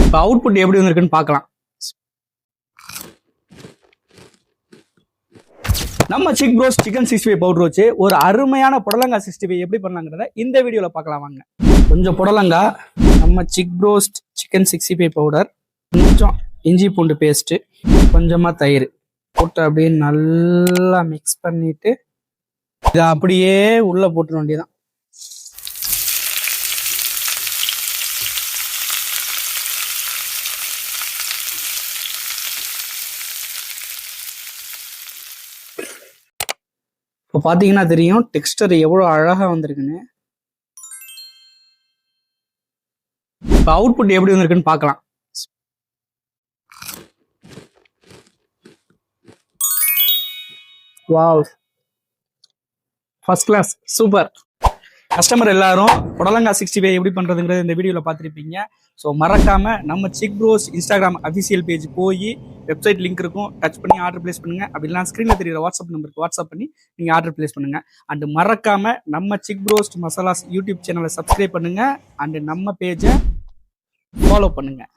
இப்போ அவுட்புட் எப்படி வந்திருக்குன்னு பார்க்கலாம். நம்ம சிக் ப்ரோஸ் சிக்கன் 65 பவுடர் வச்சு ஒரு அருமையான புடலங்காய் 65 எப்படி பண்ணலாங்கிறத இந்த வீடியோவில் பார்க்கலாம் வாங்க. கொஞ்சம் புடலங்காய், நம்ம சிக் ப்ரோஸ் சிக்கன் 65 பவுடர், கொஞ்சம் இஞ்சி பூண்டு பேஸ்ட்டு, கொஞ்சமாக தயிர் போட்டு அப்படியே நல்லா மிக்ஸ் பண்ணிட்டு இதை அப்படியே உள்ளே போட்டுற வேண்டியதான். இப்போ பார்த்தீங்கன்னா தெரியும் டெக்ஸ்டர் எவ்வளோ அழகாக வந்திருக்குன்னு. இப்போ அவுட்புட் எப்படி வந்திருக்குன்னு பார்க்கலாம். Wow, first class, super. Customer எல்லாரும் புடலங்காய் 65 எப்படி பண்ணுறதுங்கிறது இந்த வீடியோவில் பார்த்துருப்பீங்க. ஸோ மறக்காமல் நம்ம Chick Bros Instagram official page போய் வெப்சைட் லிங்க் இருக்கும், டச் பண்ணி ஆர்டர் பிளேஸ் பண்ணுங்கள். அப்படிலாம் ஸ்க்ரீனில் தெரியுற வாட்ஸ்அப் நம்பருக்கு வாட்ஸ்அப் பண்ணி நீங்கள் ஆர்டர் பிளேஸ் பண்ணுங்கள். அண்டு மறக்காமல் நம்ம சிக் ப்ரோஸ் மசாலாஸ் யூடியூப் சேனலை சப்ஸ்கிரைப் பண்ணுங்கள். அண்டு நம்ம பேஜை ஃபாலோ பண்ணுங்கள்.